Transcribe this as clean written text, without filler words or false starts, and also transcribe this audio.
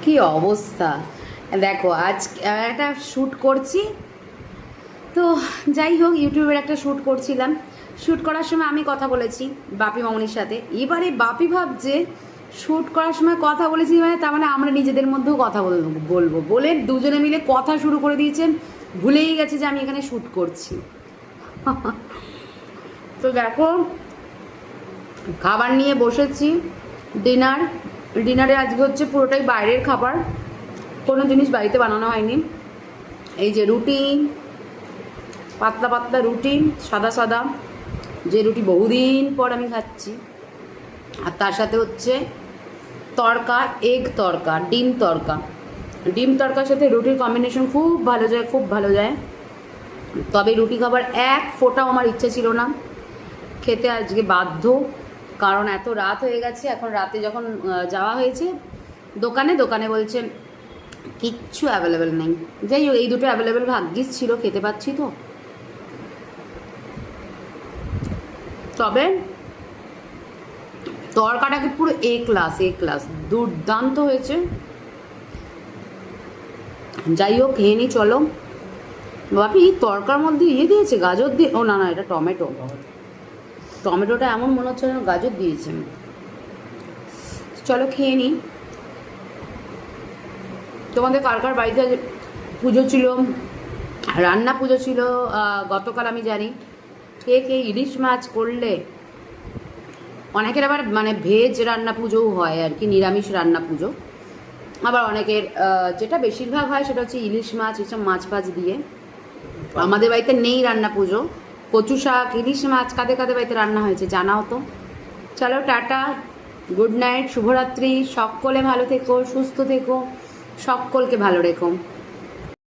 কি অবস্থা! দেখো আজ একটা শ্যুট করছি, তো যাই হোক ইউটিউবের একটা শ্যুট করছিলাম। শ্যুট করার সময় আমি কথা বলেছি বাপি মামনির সাথে। এবারে বাপি ভাবছে শ্যুট করার সময় কথা বলেছি মানে তার মানে আমরা নিজেদের মধ্যেও কথা বলবো বলে দুজনে মিলে কথা শুরু করে দিয়েছেন। ভুলেই গেছে যে আমি এখানে শ্যুট করছি। তো দেখো খাবার নিয়ে বসেছি। ডিনারে আজকে হচ্ছে পুরোটাই বাইরের খাবার, কোনো জিনিস বাড়িতে বানানো হয়নি। এই যে রুটি, পাতলা পাতলা রুটি, সাদা সাদা, যে রুটি বহুদিন পর আমি খাচ্ছি। আর তার সাথে হচ্ছে তড়কা, এগ তড়কা, ডিম তড়কা। ডিম তড়কার সাথে রুটির কম্বিনেশন খুব ভালো যায়, খুব ভালো যায়। তবে রুটি খাবার এক ফোঁটাও আমার ইচ্ছে ছিল না, খেতে আজকে বাধ্য। কারণ এত রাত হয়ে গেছে, এখন রাতে যখন যাওয়া হয়েছে দোকানে বলছে কিচ্ছু অ্যাভেলেবেল নেই। যাই হোক এই দুটো অ্যাভেলেবেল ভাগ্যিস ছিল, খেতে পাচ্ছি তো। তবে তরকাটাকে পুরো এ ক্লাস দুর্দান্ত হয়েছে। যাই হোক খেয়ে নিই, চলো। বাপি তরকার মধ্যে দিয়েছে গাজর দিয়ে, ও না এটা টমেটোটা এমন মনে হচ্ছে যেন গাজর দিয়েছে। চলো খেয়ে নিই। তোমাদের কার কার বাড়িতে পুজো ছিল, রান্না পুজো ছিল গতকাল আমি জানি। কে ইলিশ মাছ করলে, অনেকের আবার মানে ভেজ রান্না পুজোও হয় আর কি, নিরামিষ রান্না পুজো। আবার অনেকের যেটা বেশিরভাগ হয় সেটা হচ্ছে ইলিশ মাছ, এসব মাছ ফাছ দিয়ে। আমাদের বাড়িতে নেই রান্না পুজো। কচু শাক, ইলিশ মাছ কাদের কাদের বাড়িতে রান্না হয়েছে জানাও তো। চলো টাটা, গুড নাইট, শুভরাত্রি। সকলে ভালো থেকো, সুস্থ থেকো, সকলকে ভালো রেখো।